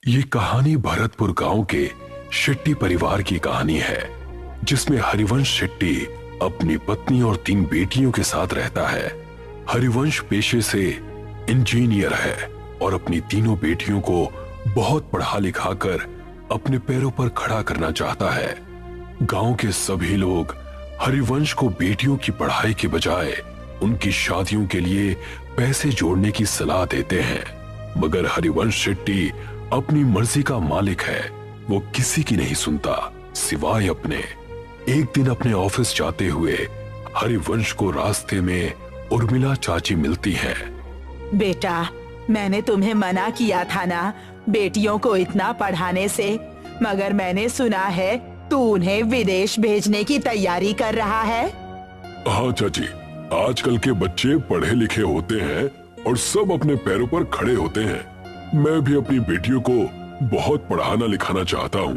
ये कहानी भरतपुर गांव के शेट्टी परिवार की कहानी है, जिसमें हरिवंश शेट्टी अपनी पत्नी और 3 बेटियों के साथ रहता है। हरिवंश पेशे से इंजीनियर है और अपनी तीनों बेटियों को बहुत पढ़ा लिखा कर अपने पैरों पर खड़ा करना चाहता है। गांव के सभी लोग हरिवंश को बेटियों की पढ़ाई के बजाय उनकी शादियों के लिए पैसे जोड़ने की सलाह देते हैं, मगर हरिवंश शेट्टी अपनी मर्जी का मालिक है। वो किसी की नहीं सुनता सिवाय अपने। एक दिन अपने ऑफिस जाते हुए हरिवंश को रास्ते में उर्मिला चाची मिलती हैं। बेटा, मैंने तुम्हें मना किया था ना बेटियों को इतना पढ़ाने से, मगर मैंने सुना है तू उन्हें विदेश भेजने की तैयारी कर रहा है। हाँ चाची, आजकल के बच्चे पढ़े लिखे होते हैं और सब अपने पैरों पर खड़े होते हैं। मैं भी अपनी बेटियों को बहुत पढ़ाना लिखाना चाहता हूँ।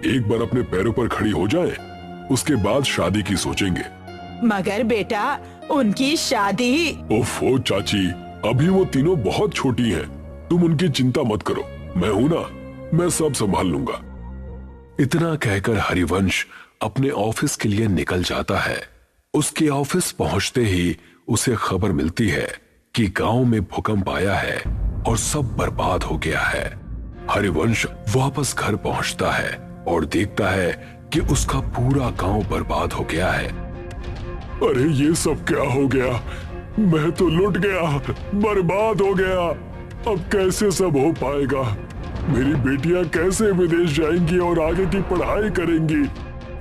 एक बार अपने पैरों पर खड़ी हो जाए, उसके बाद शादी की सोचेंगे। मगर बेटा, उनकी शादी। ओफो चाची, अभी वो तीनों बहुत छोटी हैं। तुम उनकी चिंता मत करो, मैं हूं ना, मैं सब संभाल लूंगा। इतना कहकर हरिवंश अपने ऑफिस के लिए निकल जाता है। उसके ऑफिस पहुंचते ही उसे खबर मिलती है कि गांव में भूकंप आया है और सब बर्बाद हो गया है। हरिवंश वापस घर पहुंचता है और देखता है कि उसका पूरा गांव बर्बाद हो गया है। अरे ये सब क्या हो गया? मैं तो लुट गया, बर्बाद हो गया। अब कैसे सब हो पाएगा? मेरी बेटियां कैसे विदेश जाएंगी और आगे की पढ़ाई करेंगी?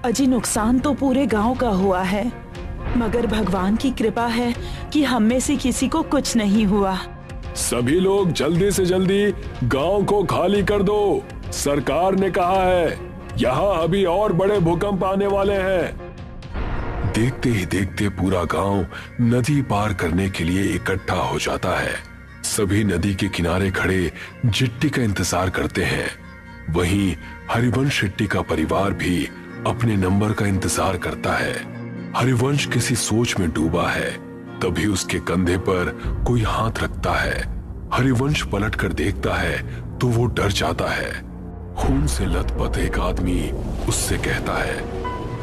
अजी, नुकसान तो पूरे गांव का हुआ है, मगर भगवान की कृपा है कि हम में से किसी को कुछ नहीं हुआ। सभी लोग जल्दी से जल्दी गांव को खाली कर दो। सरकार ने कहा है यहाँ अभी और बड़े भूकंप आने वाले हैं। देखते ही देखते पूरा गांव नदी पार करने के लिए इकट्ठा हो जाता है। सभी नदी के किनारे खड़े चिट्ठी का इंतजार करते हैं। वहीं हरिवंश शेट्टी का परिवार भी अपने नंबर का इंतजार करता है। हरिवंश किसी सोच में डूबा है, तभी उसके कंधे पर कोई हाथ रखता है। हरिवंश पलट कर देखता है तो वो डर जाता है। खून से लथपथ एक आदमी उससे कहता है,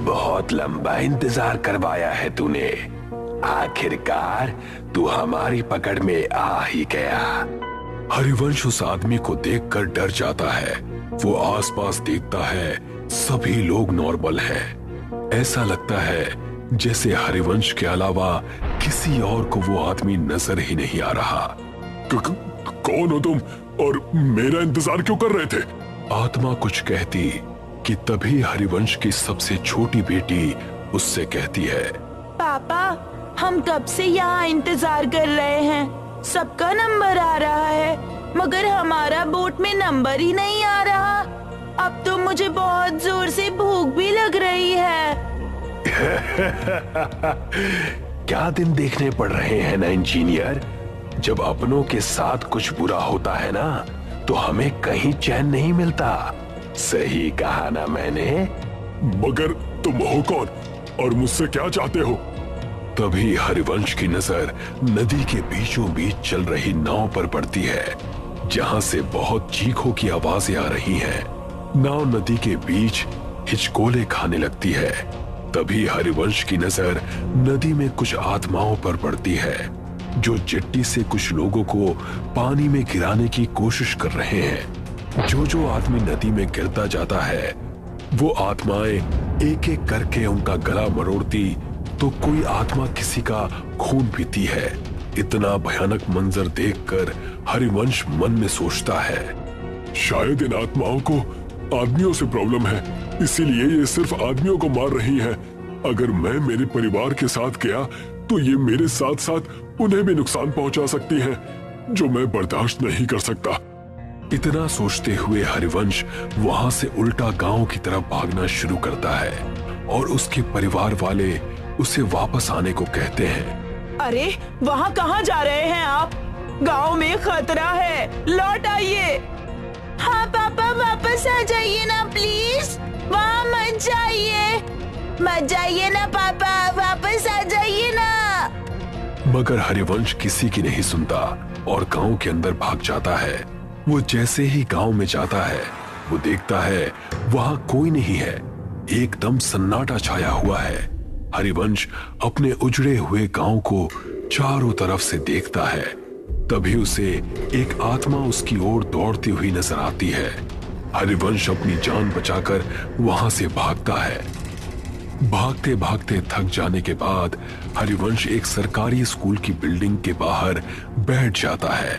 बहुत लंबा इंतजार करवाया है तूने, आखिरकार तू हमारी पकड़ में आ ही गया। हरिवंश उस आदमी को देखकर डर जाता है। वो आसपास देखता है, सभी लोग नॉर्मल हैं। ऐसा लगता है जैसे हरिवंश के अलावा किसी और को वो आदमी नजर ही नहीं आ रहा। कौन हो तुम और मेरा इंतजार क्यों कर रहे थे? आत्मा कुछ कहती कि तभी हरिवंश की सबसे छोटी बेटी उससे कहती है, पापा, हम कब से यहाँ इंतजार कर रहे हैं। सबका नंबर आ रहा है, मगर हमारा बोट में नंबर ही नहीं आ रहा। अब तो मुझे बहुत जोर से भूख भी लग रही है। क्या दिन देखने पड़ रहे हैं ना इंजीनियर। जब अपनों के साथ कुछ बुरा होता है ना, तो हमें कहीं चैन नहीं मिलता। सही कहा ना मैंने? मगर तुम हो कौन और मुझसे क्या चाहते हो? तभी हरिवंश की नजर नदी के बीचों बीच चल रही नाव पर पड़ती है, जहां से बहुत चीखों की आवाजें आ रही हैं। नाव नदी के बीच हिचकोले खाने लगती है। तभी हरिवंश की नजर नदी में कुछ आत्माओं पर पड़ती है, जो चिट्टी से कुछ लोगों को पानी में गिराने की कोशिश कर रहे हैं। जो आदमी नदी में गिरता जाता है, वो आत्माएं एक एक करके उनका गला मरोड़ती, तो कोई आत्मा किसी का खून पीती है। इतना भयानक मंजर देखकर हरिवंश मन में सोचता है, शायद इन आत्माओं को आदमियों से प्रॉब्लम है, इसीलिए ये सिर्फ आदमियों को मार रही हैं। अगर मैं मेरे परिवार के साथ गया तो ये मेरे साथ साथ उन्हें भी नुकसान पहुंचा सकती हैं, जो मैं बर्दाश्त नहीं कर सकता। इतना सोचते हुए हरिवंश वहां से उल्टा गांव की तरफ भागना शुरू करता है और उसके परिवार वाले उसे वापस आने को कहते हैं। अरे, वहाँ कहाँ जा रहे हैं आप? गांव में खतरा है, लौट आइए। हाँ पापा, वापस आ जाइए ना प्लीज। वहाँ मत जाइए, मत जाइए ना पापा, वापस आ जाइए ना। मगर हरिवंश किसी की नहीं सुनता और गांव के अंदर भाग जाता है। वो जैसे ही गांव में जाता है वो देखता है वहां कोई नहीं है, एकदम सन्नाटा छाया हुआ है। हरिवंश अपने उजड़े हुए गांव को चारों तरफ से देखता है। तभी उसे एक आत्मा उसकी ओर दौड़ती हुई नजर आती है। हरिवंश अपनी जान बचाकर वहां से भागता है। भागते भागते थक जाने के बाद हरिवंश एक सरकारी स्कूल की बिल्डिंग के बाहर बैठ जाता है।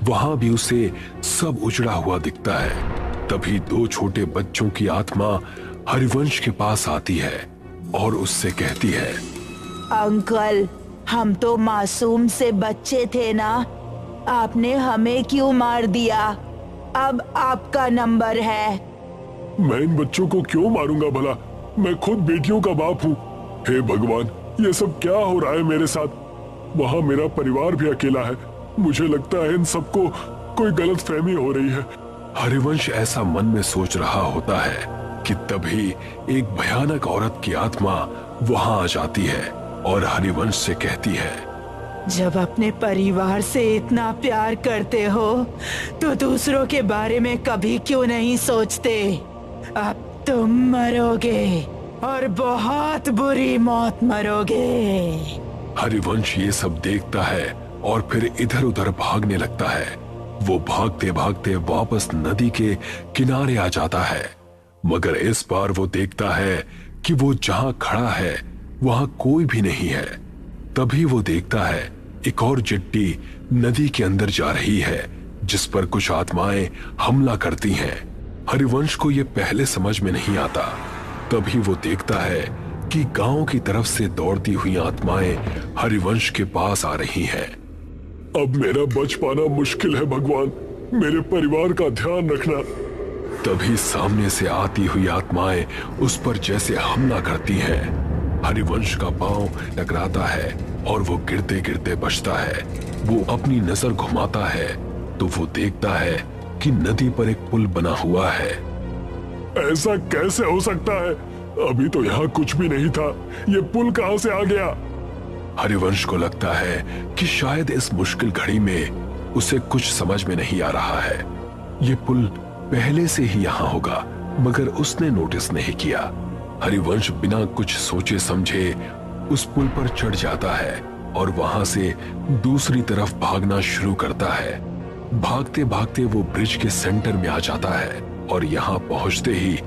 वहां भी उसे सब उजड़ा हुआ दिखता है। तभी दो छोटे बच्चों की आत्मा हरिवंश के पास आती है और उससे कहती है, अंकल, हम तो मासूम से बच्चे थे ना, आपने हमें क्यों मार दिया? अब आपका नंबर है। मैं इन बच्चों को क्यों मारूंगा भला? मैं खुद बेटियों का बाप हूँ। हे भगवान, ये सब क्या हो रहा है मेरे साथ? वहाँ मेरा परिवार भी अकेला है। मुझे लगता है इन सबको कोई गलतफहमी हो रही है। हरिवंश ऐसा मन में सोच रहा होता है कि तभी एक भयानक औरत की आत्मा वहां आ जाती है और हरिवंश से कहती है, जब अपने परिवार से इतना प्यार करते हो तो दूसरों के बारे में कभी क्यों नहीं सोचते? अब तुम मरोगे और बहुत बुरी मौत मरोगे। हरिवंश ये सब देखता है और फिर इधर उधर भागने लगता है। वो भागते भागते वापस नदी के किनारे आ जाता है, मगर इस बार वो देखता है कि वो जहां खड़ा है वहां कोई भी नहीं है। तभी वो देखता है एक और चिट्टी नदी के अंदर जा रही है जिस पर कुछ आत्माएं हमला करती हैं। हरिवंश को ये पहले समझ में नहीं आता। तभी वो देखता है कि गांव की तरफ से दौड़ती हुई आत्माएं हरिवंश के पास आ रही हैं। अब मेरा बच पाना मुश्किल है भगवान, मेरे परिवार का ध्यान रखना। तभी सामने से आती हुई आत्माएं उस पर जैसे हमला करती हैं। हरिवंश का पांव टकराता है और वो गिरते गिरते बचता है। वो अपनी नजर घुमाता है तो वो देखता है कि नदी पर एक पुल बना हुआ है। ऐसा कैसे हो सकता है? अभी तो यहाँ कुछ भी नहीं था, ये पुल कहाँ से आ गया? हरिवंश को लगता है कि शायद इस मुश्किल घड़ी में उसे कुछ समझ में नहीं आ रहा है। ये पुल पहले से ही यहाँ होगा, मगर उसने नोटिस नहीं किया। हरिवंश बिना कुछ सोचे समझे उस पुल पर चढ़ जाता है और वहां से दूसरी तरफ भागना शुरू करता है। भागते भागते वो ब्रिज के सेंटर में आ जाता है और यहाँ पहुंचते ही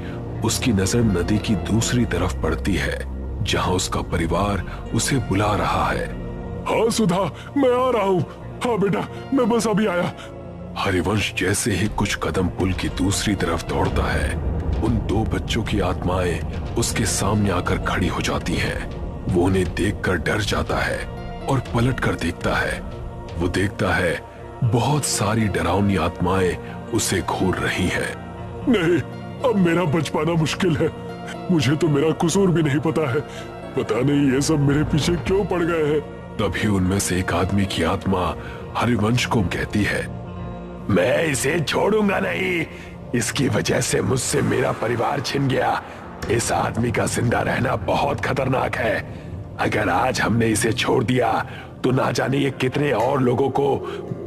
उसकी नजर नदी की दूसरी तरफ पड़ती है जहाँ उसका परिवार उसे बुला रहा है। हाँ सुधा, मैं आ रहा हूँ। हाँ बेटा, मैं बस अभी आया। हरिवंश जैसे ही कुछ कदम पुल की दूसरी तरफ दौड़ता है, उन दो बच्चों की आत्माएं उसके सामने आकर खड़ी हो जाती हैं। वो उन्हें देखकर डर जाता है और पलट कर देखता है। वो देखता है बहुत सारी डरावनी आत्माएं उसे घूर रही हैं। नहीं, अब मेरा बच पाना मुश्किल है। मुझे तो मेरा कसूर भी नहीं पता है। पता नहीं ये सब मेरे पीछे क्यों पड़ गए हैं। तभी उनमें से एक आदमी की आत्मा हरिवंश को कहती है, मैं इसे छोड़ूंगा नहीं। इसकी वजह से मुझसे मेरा परिवार छिन गया। इस आदमी का जिंदा रहना बहुत खतरनाक है। अगर आज हमने इसे छोड़ दिया तो ना जाने ये कितने और लोगों को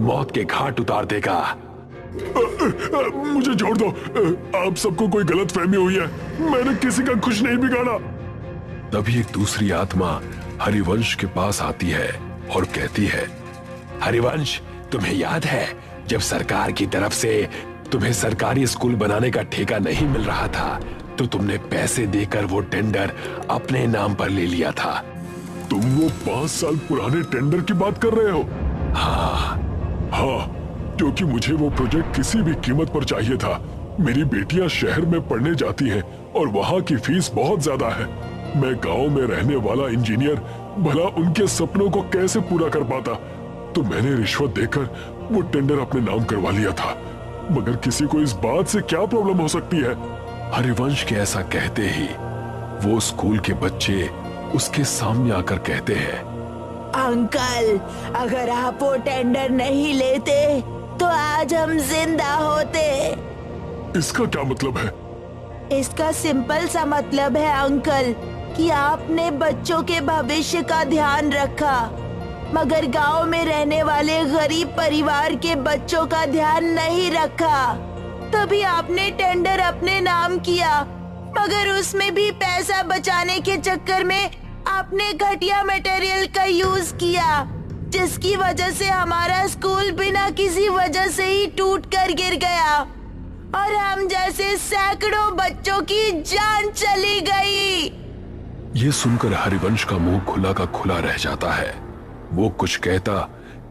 मौत के घाट उतार देगा। मुझे छोड़ दो। आप सबको कोई गलतफहमी हुई है। मैंने किसी का कुछ नहीं बिगाड़ा। तभी एक दूसरी आत्मा हरिवंश के पास आती है और कहती है, हरिवंश, तुम्हें याद है जब सरकार की तरफ से तुम्हें सरकारी स्कूल बनाने का ठेका नहीं मिल रहा था तो तुमने पैसे देकर वो टेंडर अपने नाम पर ले लिया था। तुम वो 5 साल पुराने टेंडर की बात कर रहे हो? हाँ, क्योंकि मुझे वो प्रोजेक्ट किसी भी कीमत पर चाहिए था। मेरी बेटियां शहर में पढ़ने जाती हैं और वहाँ की फीस बहुत ज्यादा है। मैं गांव में रहने वाला इंजीनियर भला उनके सपनों को कैसे पूरा कर पाता? तो मैंने रिश्वत देकर वो टेंडर अपने नाम करवा लिया था। मगर किसी को इस बात से क्या प्रॉब्लम हो सकती है? हरिवंश के ऐसा कहते ही वो स्कूल के बच्चे उसके सामने आकर कहते हैं, अंकल, अगर आप वो टेंडर नहीं लेते तो आज हम जिंदा होते। इसका क्या मतलब है? इसका सिंपल सा मतलब है अंकल कि आपने बच्चों के भविष्य का ध्यान रखा। मगर गांव में रहने वाले गरीब परिवार के बच्चों का ध्यान नहीं रखा। तभी आपने टेंडर अपने नाम किया, मगर उसमें भी पैसा बचाने के चक्कर में आपने घटिया मटेरियल का यूज किया, जिसकी वजह से हमारा स्कूल बिना किसी वजह से ही टूट कर गिर गया और हम जैसे सैकड़ों बच्चों की जान चली गई। ये सुनकर हरिवंश का मुंह खुला का खुला रह जाता है। वो कुछ कहता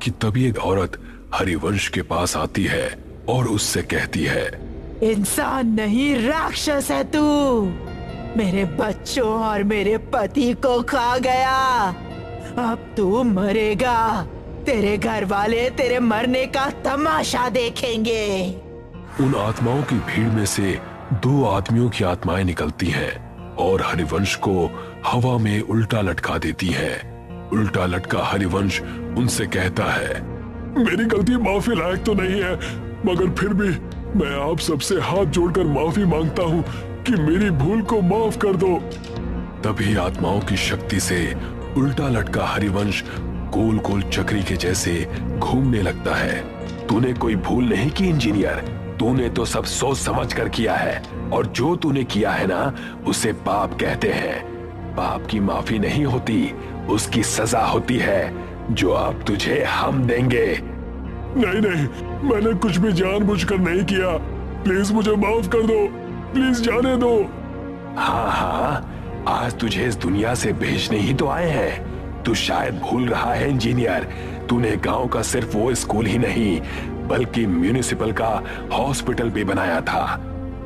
कि तभी एक औरत हरिवंश के पास आती है और उससे कहती है, इंसान नहीं राक्षस है तू। मेरे बच्चों और मेरे पति को खा गया, अब तू मरेगा। तेरे घर वाले तेरे मरने का तमाशा देखेंगे। उन आत्माओं की भीड़ में से 2 आदमियों की आत्माएं निकलती हैं और हरिवंश को हवा में उल्टा लटका देती हैं। उल्टा लटका हरिवंश उनसे कहता है, मेरी गलती माफी लायक तो नहीं है, मगर फिर भी मैं आप सबसे हाथ जोड़कर माफी मांगता हूँ कि मेरी भूल को माफ कर दो। तभी आत्माओं की शक्ति से उल्टा लटका हरिवंश गोल गोल चक्री के जैसे घूमने लगता है। तूने कोई भूल नहीं की इंजीनियर, तूने तो सब सोच समझ कर किया है और जो तूने किया है ना उसे पाप कहते हैं। पाप की माफी नहीं होती, उसकी सजा होती है जो अब तुझे हम देंगे। नहीं नहीं, मैंने कुछ भी जानबूझकर नहीं किया, प्लीज मुझे माफ कर दो, प्लीज जाने दो। हाँ हाँ, आज तुझे इस दुनिया से भेजने ही तो आए हैं। तू शायद भूल रहा है इंजीनियर, तूने गांव का सिर्फ वो स्कूल ही नहीं बल्कि म्यूनिसिपल का हॉस्पिटल भी बनाया था।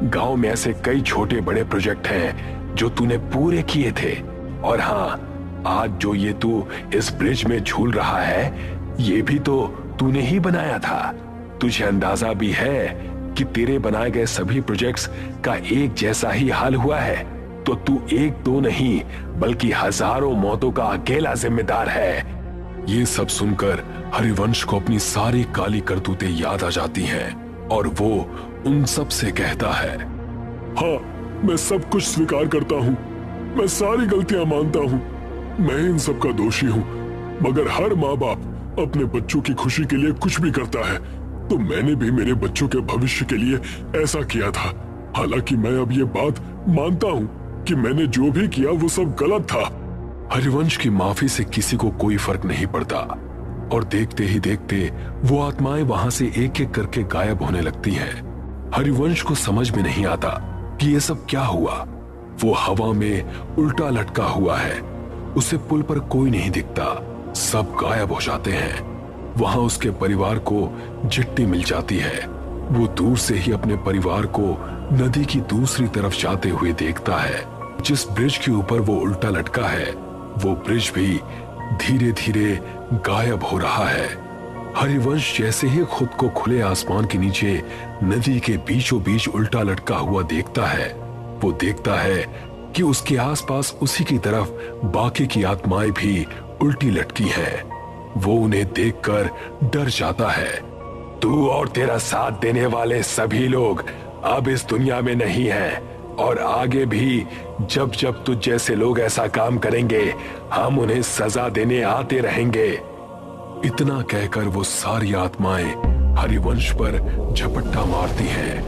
गांव में ऐसे कई छोटे बड़े प्रोजेक्ट हैं जो तूने पूरे किए थे। और हाँ, आज जो ये तू इस ब्रिज में झूल रहा है ये भी तो तूने ही बनाया था। तुझे अंदाजा भी है कि तेरे बनाए गए सभी प्रोजेक्ट्स का एक जैसा ही हाल हुआ है, तो तू एक दो नहीं बल्कि हजारों मौतों का अकेला जिम्मेदार है। ये सब सुनकर हरिवंश को अपनी सारी काली करतूतें याद आ जाती हैं और वो उन सब से कहता है, हाँ, मैं सब कुछ स्वीकार करता हूँ, मैं सारी गलतियां मानता हूँ, मैं इन सब का दोषी हूँ। मगर हर माँ बाप अपने बच्चों की खुशी के लिए कुछ भी करता है, तो मैंने भी मेरे बच्चों के भविष्य के लिए ऐसा किया था। हालांकि मैं अब ये बात मानता हूँ कि मैंने जो भी किया वो सब गलत था। हरिवंश की माफी से किसी को कोई फर्क नहीं पड़ता और देखते ही देखते वो आत्माएं वहां से एक एक करके गायब होने लगती हैं। हरिवंश को समझ में नहीं आता कि ये सब क्या हुआ। वो हवा में उल्टा लटका हुआ है, उसे पुल पर कोई नहीं दिखता, सब गायब हो जाते हैं। वहां उसके परिवार को चिट्ठी मिल जाती है। वो दूर से ही अपने परिवार को नदी की दूसरी तरफ जाते हुए देखता है। जिस ब्रिज के ऊपर वो उल्टा लटका है वो ब्रिज भी धीरे धीरे गायब हो रहा है। हरिवंश जैसे ही खुद को खुले आसमान के नीचे नदी के बीचों बीच उल्टा लटका हुआ देखता है, वो देखता है कि उसके आसपास उसी की तरफ बाकी की आत्माएं भी उल्टी लटकी हैं। वो उन्हें देखकर डर जाता है। तू और तेरा साथ देने वाले सभी लोग अब इस दुनिया में नहीं हैं और आगे भी जब जब तुझ जैसे लोग ऐसा काम करेंगे हम उन्हें सजा देने आते रहेंगे। इतना कहकर वो सारी आत्माएं हरिवंश पर झपट्टा मारती हैं